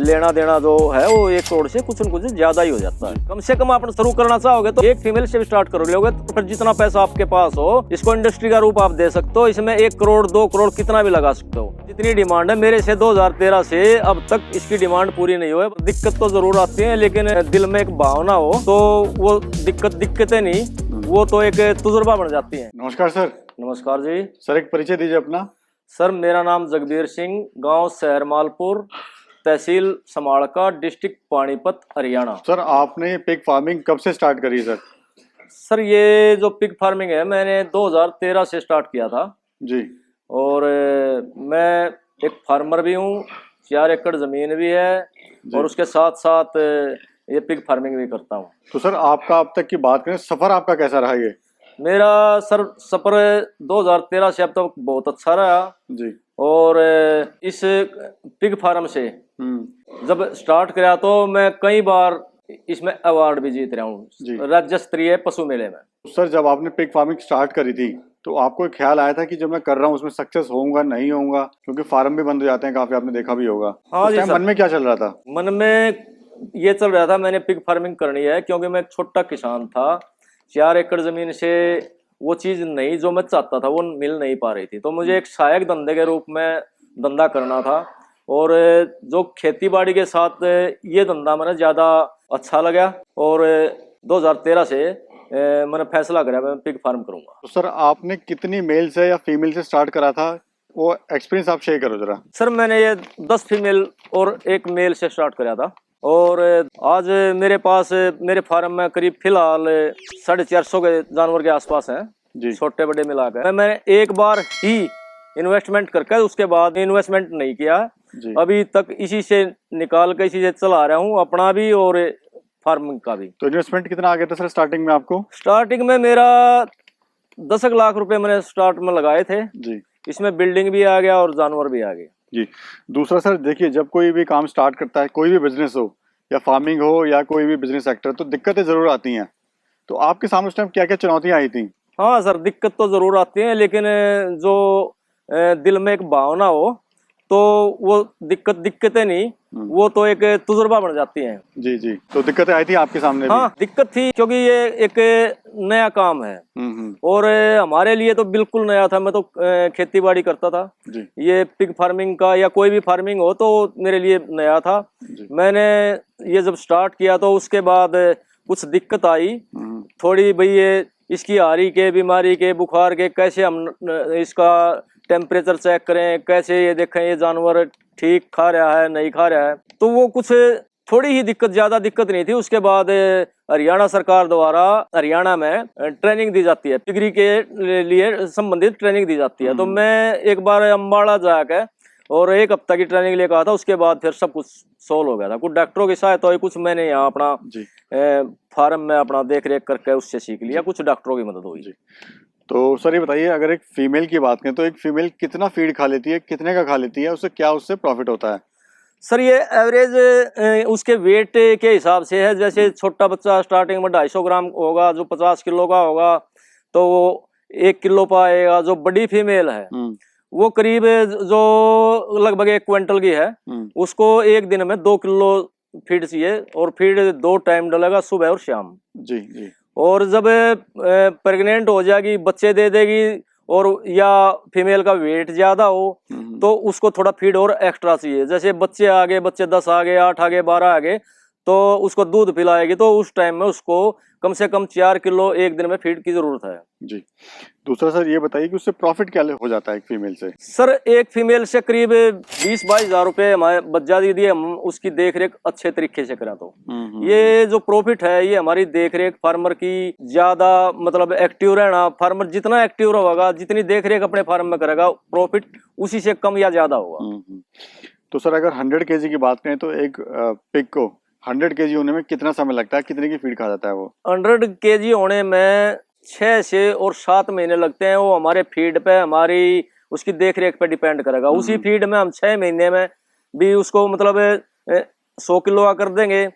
लेना देना जो है वो 1 करोड़ से कुछ न कुछ ज्यादा ही हो जाता है। कम से कम आप शुरू करना चाहोगे तो एक फीमेल से भी स्टार्ट करोगे तो फिर जितना पैसा आपके पास हो इसको इंडस्ट्री का रूप आप दे सकते हो। इसमें 1 करोड़ 2 करोड़ कितना भी लगा सकते हो। जितनी डिमांड है मेरे से 2013 से अब तक इसकी डिमांड पूरी नहीं हुई। दिक्कत तो जरूर आती है लेकिन दिल में एक भावना हो तो वो दिक्कतें नहीं, वो तो एक तजुर्बा बन जाती है। नमस्कार सर। नमस्कार जी। सर एक परिचय दीजिए अपना। सर मेरा नाम जगबीर सिंह, गांव शहरमालपुर, तहसील समाड़का, डिस्ट्रिक्ट पानीपत, हरियाणा। सर आपने पिग फार्मिंग कब से स्टार्ट करी सर? सर ये जो पिग फार्मिंग है मैंने 2013 से स्टार्ट किया था जी। और मैं एक फार्मर भी हूँ, 4 एकड़ ज़मीन भी है और उसके साथ साथ ये पिग फार्मिंग भी करता हूँ। तो सर आपका अब तक की बात करें, सफ़र आपका कैसा रहा ये? मेरा सर सफ़र 2013 से अब तक बहुत अच्छा रहा जी। और इस पिग फार्म से जब स्टार्ट किया तो मैं कई बार इसमें अवार्ड भी जीत रहा हूँ राज्य स्तरीय पशु मेले में। सर जब आपने पिग फार्मिंग स्टार्ट करी थी तो आपको एक ख्याल आया था कि जो मैं कर रहा हूँ उसमें सक्सेस होऊंगा नहीं होऊंगा, क्योंकि फार्म भी बंद हो जाते हैं काफी, आपने देखा भी होगा। हाँ उस जी टाइम मन में क्या चल रहा था? मन में ये चल रहा था मैंने पिग फार्मिंग करनी है क्योंकि मैं एक छोटा किसान था, 4 एकड़ जमीन से वो चीज नहीं जो मैं चाहता था वो मिल नहीं पा रही थी। तो मुझे एक सहायक धंधे के रूप में धंधा करना था और जो खेती बाड़ी के साथ ये धंधा मैंने ज़्यादा अच्छा लगा और 2013 से मैंने फैसला करा मैं पिग फार्म करूंगा। तो सर आपने कितनी मेल से या फीमेल से स्टार्ट करा था, वो एक्सपीरियंस आप शेयर करो जरा। सर मैंने ये 10 फीमेल और 1 मेल से स्टार्ट करा था और आज मेरे पास मेरे फार्म में करीब फिलहाल 450 के जानवर के आसपास हैं, छोटे बड़े मिलाकर। मैंने एक बार ही इन्वेस्टमेंट करके उसके बाद इन्वेस्टमेंट नहीं किया, अभी तक इसी से निकाल के इसी से चला रहा हूँ अपना भी और फार्मिंग का भी। तो इन्वेस्टमेंट कितना आ गया था सर स्टार्टिंग में आपको? स्टार्टिंग में मेरा 10 लाख रुपए मैंने स्टार्ट में लगाए थे जी। इसमें बिल्डिंग भी आ गया और जानवर भी आ गए जी। दूसरा सर देखिए, जब कोई भी काम स्टार्ट करता है, कोई भी बिजनेस हो या फार्मिंग हो या कोई भी बिजनेस सेक्टर, तो दिक्कतें जरूर आती हैं। तो आपके सामने उस टाइम क्या क्या चुनौतियां आई थी? हाँ सर दिक्कत तो जरूर आती है लेकिन जो दिल में एक भावना हो तो वो दिक्कतें नहीं, वो तो एक तजुर्बा बन जाती हैं। जी जी। तो दिक्कतें आई थी आपके सामने भी? हाँ दिक्कत थी क्योंकि ये एक नया काम है और हमारे लिए तो बिल्कुल नया था। मैं तो खेती बाड़ी करता था जी। ये पिग फार्मिंग का या कोई भी फार्मिंग हो तो मेरे लिए नया था। मैंने ये जब स्टार्ट किया तो उसके बाद कुछ दिक्कत आई थोड़ी, भाई ये इसकी हारी के, बीमारी के, बुखार के, कैसे हम इसका टेम्परेचर चेक करें, कैसे ये देखें ये जानवर ठीक खा रहा है नहीं खा रहा है। तो वो कुछ थोड़ी ही दिक्कत, ज्यादा दिक्कत नहीं थी। उसके बाद हरियाणा सरकार द्वारा हरियाणा में ट्रेनिंग दी जाती है, पिगरी के लिए संबंधित ट्रेनिंग दी जाती है। तो मैं एक बार अम्बाड़ा जाकर और 1 हफ्ता की ट्रेनिंग लेकर आया था। उसके बाद फिर सब कुछ सोल्व हो गया था। कुछ डॉक्टरों की सहायता हुई, कुछ मैंने यहाँ अपना फार्म में अपना देख रेख करके उससे सीख लिया, कुछ डॉक्टरों की मदद हुई। तो सर ये बताइए, अगर एक फीमेल की बात करें तो एक फीमेल कितना फीड खा लेती है, कितने का खा लेती है, उससे प्रॉफिट होता है? सर ये एवरेज उसके वेट के हिसाब से है। जैसे छोटा बच्चा स्टार्टिंग में 250 ग्राम होगा, जो 50 किलो का होगा तो वो 1 किलो पाएगा। जो बड़ी फीमेल है वो करीब जो लगभग 1 क्विंटल की है उसको एक दिन में 2 किलो फीड चाहिए और फीड 2 टाइम डलेगा, सुबह और शाम जी जी। और जब प्रेग्नेंट हो जाएगी, बच्चे दे देगी और या फीमेल का वेट ज्यादा हो तो उसको थोड़ा फीड और एक्स्ट्रा चाहिए। जैसे बच्चे आ गए, बच्चे 10 आ गए, 8 आ गए, 12 आ गए तो उसको दूध पिलाएगी तो उस टाइम में उसको कम से कम 4 किलो एक दिन में फीड की जरूरत है जी। दूसरा सर ये बताइए कि उससे प्रॉफिट क्या हो जाता है एक फीमेल से? सर एक फीमेल से करीब 20-22 हजार रुपए हमारे बच्चा दी हम उसकी देख रेख अच्छे तरीके से करें तो ये जो प्रॉफिट है ये हमारी देख रेख फार्मर की ज्यादा, मतलब एक्टिव रहना। फार्मर जितना एक्टिव होगा, जितनी देख रेख अपने फार्म में करेगा, प्रॉफिट उसी से कम या ज्यादा होगा। तो सर अगर 100 केजी की बात करें तो एक पिग को 100 केजी होने में कितना समय लगता है, कितने की फीड खा जाता है वो? 100 केजी होने में 6 से और 7 महीने लगते हैं। वो हमारे फीड पे, हमारी उसकी देख रेख पे डिपेंड करेगा। उसी फीड में हम 6 महीने में भी उसको मतलब 100 किलो का कर देंगे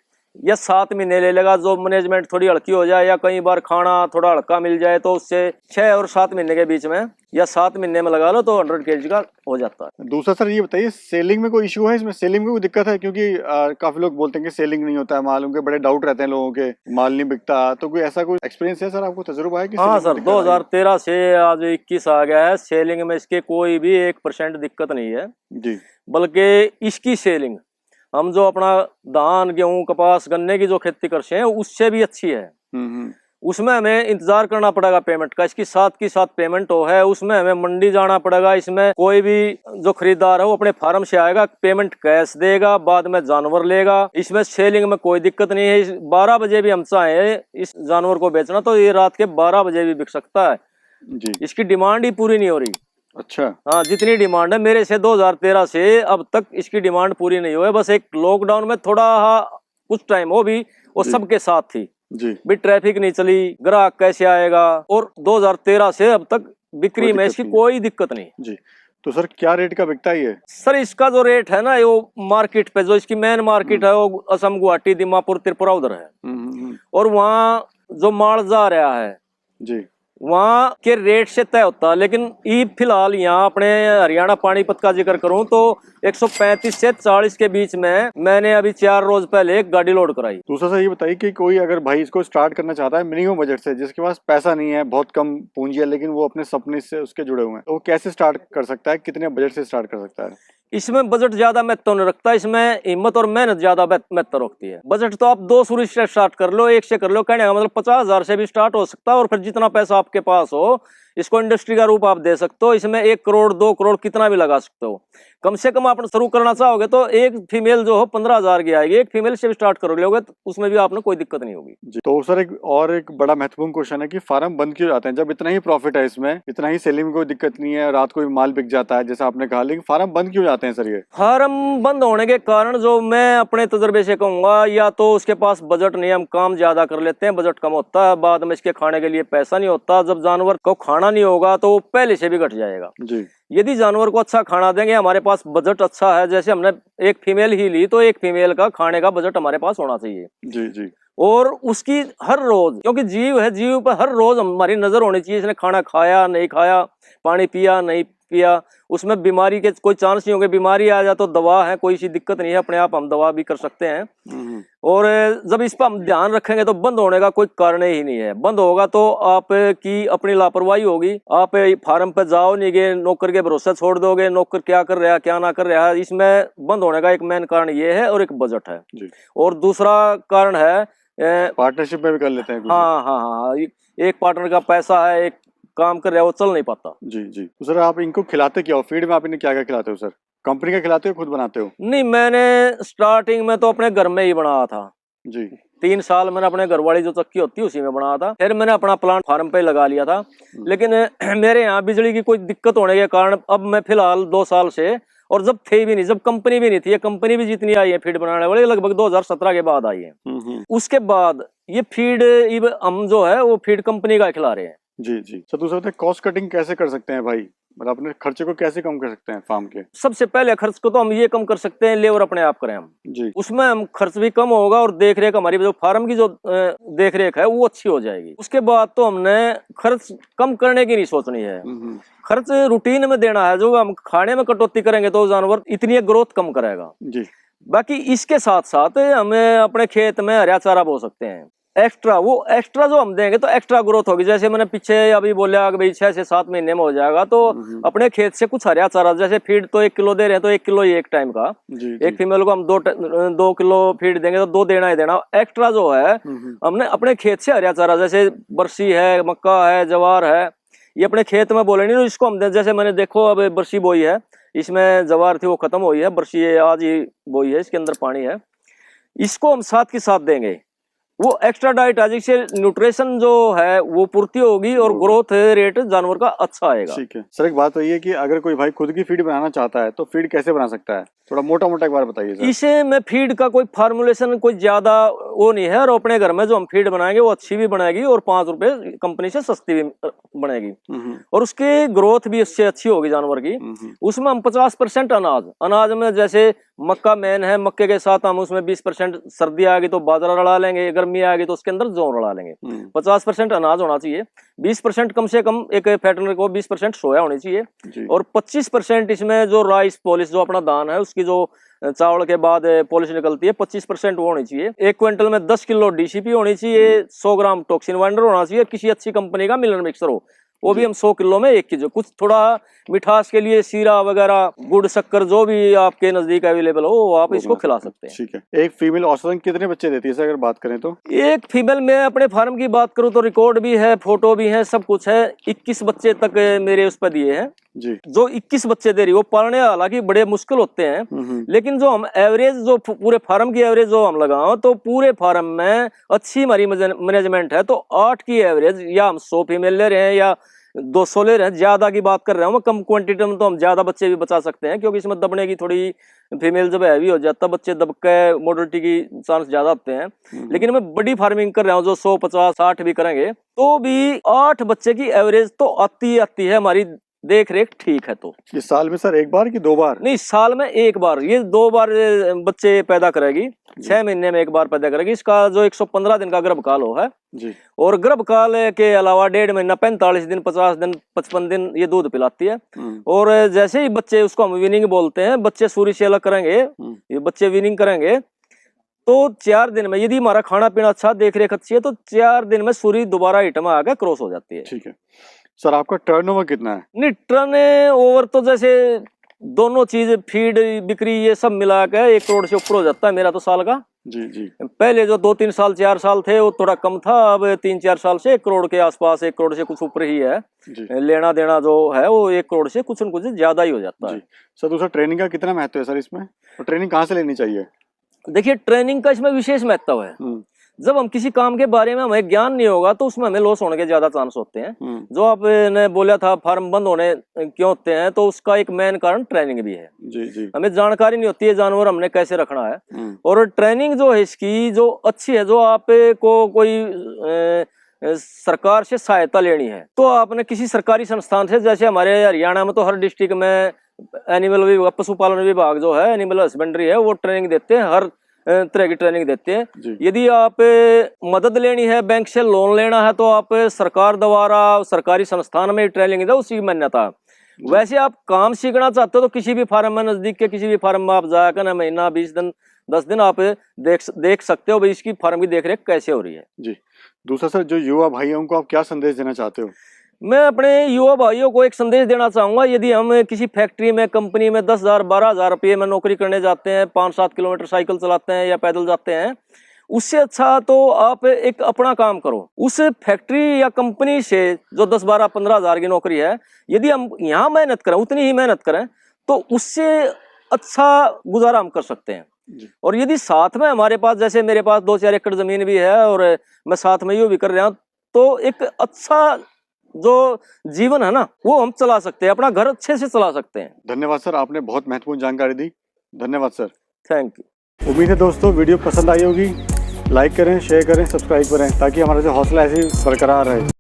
या 7 महीने ले लेगा। जो मैनेजमेंट थोड़ी हल्की हो जाए या कई बार खाना थोड़ा हल्का मिल जाए तो उससे 6 और 7 महीने के बीच में या 7 महीने में लगा लो तो 100 kg का हो जाता है। दूसरा सर ये बताइए, सेलिंग में कोई इशू है इसमें? सेलिंग में कोई दिक्कत है? क्योंकि काफी लोग बोलते हैं कि सेलिंग नहीं होता है माल, उनके बड़े डाउट रहते हैं लोगों के, माल नहीं बिकता। तो कोई ऐसा कोई एक्सपीरियंस है सर, आपको तजुर्बा है कि? हाँ सर, 2013 से आज 21 आ गया है, सेलिंग में इसके कोई भी 1% दिक्कत नहीं है जी। बल्कि इसकी सेलिंग हम जो अपना धान गेहूं कपास गन्ने की जो खेती करते हैं उससे भी अच्छी है। उसमें हमें इंतजार करना पड़ेगा पेमेंट का, इसकी साथ की साथ पेमेंट हो है। उसमें हमें मंडी जाना पड़ेगा। इसमें कोई भी जो खरीदार है वो अपने फार्म से आएगा, पेमेंट कैश देगा, बाद में जानवर लेगा। इसमें सेलिंग में कोई दिक्कत नहीं है। 12 बजे भी हम चाहे इस जानवर को बेचना तो ये रात के 12 बजे भी बिक सकता है जी। इसकी डिमांड ही पूरी नहीं हो रही। अच्छा। हाँ, जितनी डिमांड है मेरे से 2013 से अब तक इसकी डिमांड पूरी नहीं हुई है। बस एक लॉकडाउन में थोड़ा कुछ टाइम हो भी वो सबके साथ थी जी। भी ट्रैफिक नहीं चली, ग्राहक कैसे आएगा, और 2013 से अब तक बिक्री में इसकी कोई दिक्कत नहीं जी। तो सर क्या रेट का बिकता है ये? सर इसका जो रेट है ना वो मार्केट पे जो इसकी मेन मार्केट है वो असम, गुवाहाटी, दीमापुर, त्रिपुरा उधर है। और वहाँ जो माल जा रहा है जी वहाँ के रेट से तय होता है। लेकिन ई फिलहाल यहाँ अपने हरियाणा पानीपत का जिक्र करूँ तो 135 से 40 के बीच में मैंने अभी 4 रोज पहले एक गाड़ी लोड कराई। दूसरा सर ये बताइए कि कोई अगर भाई इसको स्टार्ट करना चाहता है मिनिमम बजट से, जिसके पास पैसा नहीं है, बहुत कम पूंजी है, लेकिन वो अपने सपने से उसके जुड़े हुए हैं, तो वो कैसे स्टार्ट कर सकता है? कितने बजट से स्टार्ट कर सकता है? इसमें बजट ज्यादा महत्व नहीं रखता, इसमें हिम्मत और मेहनत ज्यादा महत्व रखती है। बजट तो आप 2 शुरू से स्टार्ट कर लो, 1 से कर लो, कहने का मतलब 50,000 से भी स्टार्ट हो सकता है। और फिर जितना पैसा आपके पास हो इसको इंडस्ट्री का रूप आप दे सकते हो। इसमें 1 करोड़ 2 करोड़ कितना भी लगा सकते हो। कम से कम आप शुरू करना चाहोगे तो एक फीमेल जो हो 15,000 की आएगी। एक फीमेल से भी स्टार्ट कर लोगे तो उसमें भी आपने कोई दिक्कत नहीं होगी। तो सर एक बड़ा महत्वपूर्ण क्वेश्चन है कि फार्म बंद क्यों जाते हैं? जब इतना ही प्रॉफिट है इसमें, इतना ही सेलिंग में कोई दिक्कत नहीं है, रात को भी माल बिक जाता है जैसा आपने कहा, लेकिन फार्म बंद क्यों जाते हैं सर? ये फार्म बंद होने के कारण जो मैं अपने तजर्बे से कहूंगा, या तो उसके पास बजट नहीं, हम काम ज्यादा कर लेते हैं, बजट कम होता है, बाद में इसके खाने के लिए पैसा नहीं होता। जब जानवर को खाना नहीं होगा तो पहले से भी घट जाएगा जी। यदि जानवर को अच्छा खाना देंगे, हमारे पास बजट अच्छा है, जैसे हमने एक फीमेल ही ली तो एक फीमेल का खाने का बजट हमारे पास होना चाहिए जी जी। और उसकी हर रोज, क्योंकि जीव है, जीव पर हर रोज हमारी नजर होनी चाहिए। इसने खाना खाया नहीं खाया, पानी पिया नहीं पिया, उसमें बीमारी के कोई चांस नहीं होंगे। बीमारी आ जाए तो दवा है, कोई सी दिक्कत नहीं है, अपने आप हम दवा भी कर सकते हैं। और जब इस पर हम ध्यान रखेंगे तो बंद होने का कोई कारण ही नहीं है। बंद होगा तो आपकी अपनी लापरवाही होगी। आप फार्म पे जाओ नहीं गए, नौकर के भरोसे छोड़ दोगे, नौकर क्या कर रहा है क्या ना कर रहा है। इसमें बंद होने का एक मेन कारण ये है और एक बजट है जी। और दूसरा कारण है पार्टनरशिप में भी कर लेते हैं। हाँ, एक पार्टनर का पैसा है, एक काम कर रहा है, वो चल नहीं पाता जी जी। तो सर आप इनको खिलाते क्या हो? फीड में आप इन्हें क्या क्या खिलाते हो सर? कंपनी का खिलाते हो, खुद बनाते हो? नहीं, मैंने स्टार्टिंग में तो अपने घर में ही बनाया था जी। 3 साल मैंने अपने घर वाली जो चक्की होती है उसी में बनाया था। फिर मैंने अपना प्लांट फार्म पे लगा लिया था। लेकिन मेरे यहाँ बिजली की कोई दिक्कत होने के कारण अब मैं फिलहाल 2 साल से, और जब थे भी नहीं, जब कंपनी भी नहीं थी, ये कंपनी भी जितनी आई है फीड बनाने वाली लगभग 2017 के बाद आई है। उसके बाद ये फीड हम जो है वो फीड कंपनी का खिला रहे हैं जी जी। तो दूसरा कॉस्ट कटिंग कैसे कर सकते हैं भाई? मतलब अपने खर्चे को कैसे कम कर सकते हैं फार्म के? सबसे पहले खर्च को तो हम ये कम कर सकते हैं, लेबर अपने आप करें हम जी। उसमें हम खर्च भी कम होगा और देख रेख, हमारी जो फार्म की जो देख रेख है वो अच्छी हो जाएगी। उसके बाद तो हमने खर्च कम करने की नहीं सोचनी है, खर्च रूटीन में देना है। जो हम खाने में कटौती करेंगे तो जानवर इतनी ग्रोथ कम करेगा जी। बाकी इसके साथ साथ हमें अपने खेत में हरा चारा बो सकते हैं एक्स्ट्रा। वो एक्स्ट्रा जो हम देंगे तो एक्स्ट्रा ग्रोथ होगी। जैसे मैंने पीछे अभी बोला कि भाई 6 से 7 महीने में हो जाएगा, तो अपने खेत से कुछ हरा चारा, जैसे फीड तो 1 किलो दे रहे हैं तो 1 किलो ही एक टाइम का जी, एक फीमेल को हम 2 किलो फीड देंगे तो 2 देना ही देना। एक्स्ट्रा जो है हमने अपने खेत से हरा चारा, जैसे बरसी है, मक्का है, जवार है, ये अपने खेत में बोले नहीं, इसको हम जैसे मैंने देखो अब बरसी बोई है, इसमें जवार थी वो खत्म हुई है, बरसी आज ही बोई है, इसके अंदर पानी है, इसको हम साथ के साथ देंगे। वो एक्स्ट्रा डाइट है जिससे न्यूट्रिशन जो है वो पूर्ति होगी और ग्रोथ रेट जानवर का अच्छा आएगा। ठीक है सर, एक बात तो ये कि अगर कोई भाई खुद की फीड बनाना चाहता है तो फीड कैसे बना सकता है? थोड़ा मोटा मोटा एक बार बताइए सर। इसे में फीड का कोई फार्मूलेशन कोई ज्यादा वो नहीं है, और अपने घर में जो हम फीड बनाएंगे वो अच्छी भी बनेगी और 5 रुपए कंपनी से सस्ती भी बनेगी और उसकी ग्रोथ भी इससे अच्छी होगी जानवर की। उसमें हम 50% अनाज में, जैसे मक्का मेन है, मक्के के साथ हम उसमें 20% सर्दी आ गई तो बाजरा रला लेंगे, गर्मी आ गई तो उसके अंदर जौ रला लेंगे। 50% अनाज होना चाहिए, 20% कम से कम एक फैटनर को 20% सोया होनी चाहिए, और 25% इसमें जो राइस पॉलिश जो अपना दान है उसकी जो चावल के बाद पॉलिश निकलती है 25% वो होनी चाहिए। 1 क्विंटल में 10 किलो डीसीपी होनी चाहिए, 100 ग्राम टॉक्सिन वाइंडर होना चाहिए, किसी अच्छी कंपनी का मिलन मिक्सर हो, वो भी हम 100 किलो में 1 केजी। कुछ थोड़ा मिठास के लिए सीरा वगैरह, गुड़, शक्कर जो भी आपके नजदीक अवेलेबल हो वो आप इसको खिला सकते हैं। ठीक है। एक फीमेल औसतन कितने बच्चे देती है अगर बात करें तो? एक फीमेल में अपने फार्म की बात करूं तो रिकॉर्ड भी है, फोटो भी है, सब कुछ है। 21 बच्चे तक मेरे उस पर दिए हैं जी। जो 21 बच्चे दे रही, वो पालने हालांकि बड़े मुश्किल होते हैं, लेकिन जो हम एवरेज, जो पूरे फार्म की एवरेज जो हम लगाओ तो पूरे फार्म में अच्छी हमारी मैनेजमेंट है तो 8 की एवरेज, या हम 100 फीमेल ले रहे हैं या 200 ले रहे हैं, ज्यादा की बात कर रहे हैं, कम क्वांटिटी में तो हम ज्यादा बच्चे भी बचा सकते हैं, क्योंकि इसमें दबने की थोड़ी, फीमेल जब हैवी हो जाता है बच्चे दब के मोर्टलिटी की चांस ज्यादा होते हैं। लेकिन मैं बड़ी फार्मिंग कर रहा हूँ जो 100, 50, 60 भी करेंगे तो भी 8 बच्चे की एवरेज तो आती है हमारी देख रेख ठीक है। तो इस साल में सर 1 बार कि 2 बार? नहीं, साल में 1 बार, ये 2 बार बच्चे पैदा करेगी, 6 महीने में 1 बार पैदा करेगी। इसका जो 115 दिन का गर्भकाल हो है जी, और गर्भकाल के अलावा 1.5 महीना, 45 दिन, 50 दिन, 55 दिन ये दूध पिलाती है। और जैसे ही बच्चे, उसको हम विनिंग बोलते हैं, बच्चे सूर्य से अलग करेंगे, ये बच्चे विनिंग करेंगे तो 4 दिन में, यदि हमारा खाना पीना अच्छा, देख रेख अच्छी है, तो 4 दिन में सूर्य दोबारा हिट में आकर क्रॉस हो जाती है। ठीक है सर। आपका टर्नओवर कितना है? नहीं, टर्न ओवर तो जैसे दोनों चीज, फीड, बिक्री, ये सब मिला के 1 करोड़ से ऊपर हो जाता है मेरा तो साल का। जी जी। पहले जो 2-3 साल, 4 साल थे वो थोड़ा कम था, अब 3-4 साल से 1 करोड़ के आसपास, 1 करोड़ से कुछ ऊपर ही है जी। लेना देना जो है वो 1 करोड़ से कुछ न कुछ ज्यादा ही हो जाता है। सर दूसरा, ट्रेनिंग का कितना महत्व है सर इसमें, और ट्रेनिंग कहाँ से लेनी चाहिए? देखिए, ट्रेनिंग का इसमें विशेष महत्व है। जब हम किसी काम के बारे में हमें ज्ञान नहीं होगा तो उसमें हमें लॉस होने के ज्यादा चांस होते हैं। जो आपने बोला था फार्म बंद होने क्यों होते हैं, तो उसका एक मेन कारण ट्रेनिंग भी है। जी जी। हमें जानकारी नहीं होती है जानवर हमने कैसे रखना है, और ट्रेनिंग जो है इसकी जो अच्छी है, जो आपको कोई सरकार से सहायता लेनी है तो आपने किसी सरकारी संस्थान से, जैसे हमारे हरियाणा में तो हर डिस्ट्रिक्ट में एनिमल विभाग, पशुपालन विभाग जो है, एनिमल हस्बेंड्री है, वो ट्रेनिंग देते हैं, हर तरह की ट्रेनिंग देते हैं। यदि आप मदद लेनी है, बैंक से लोन लेना है, तो आप सरकार द्वारा सरकारी संस्थान में ट्रेनिंग दे, उसी की मान्यता। वैसे आप काम सीखना चाहते हो तो किसी भी फार्म में, नजदीक के किसी भी फार्म में आप जाकर महीना, 20 दिन, 10 दिन आप देख सकते हो भाई इसकी फार्म की देखरेख कैसे हो रही है। जी। दूसरा सर, जो युवा भाई हैं उनको आप क्या संदेश देना चाहते हो? मैं अपने युवा भाइयों को एक संदेश देना चाहूंगा, यदि हम किसी फैक्ट्री में, कंपनी में 10,000, 12,000 रुपये में नौकरी करने जाते हैं, 5-7 किलोमीटर साइकिल चलाते हैं या पैदल जाते हैं, उससे अच्छा तो आप एक अपना काम करो। उस फैक्ट्री या कंपनी से जो 10, 12, 15,000 की नौकरी है, यदि हम यहाँ मेहनत करें, उतनी ही मेहनत करें, तो उससे अच्छा गुजारा हम कर सकते हैं। और यदि साथ में हमारे पास, जैसे मेरे पास 2-4 एकड़ जमीन भी है और मैं साथ में यूँ भी कर रहा हूँ, तो एक अच्छा जो जीवन है ना वो हम चला सकते हैं, अपना घर अच्छे से चला सकते हैं। धन्यवाद सर, आपने बहुत महत्वपूर्ण जानकारी दी। धन्यवाद सर। Thank you. उम्मीद है दोस्तों वीडियो पसंद आई होगी। लाइक करें, शेयर करें, सब्सक्राइब करें, ताकि हमारा जो हौसला ऐसे ही बरकरार रहे।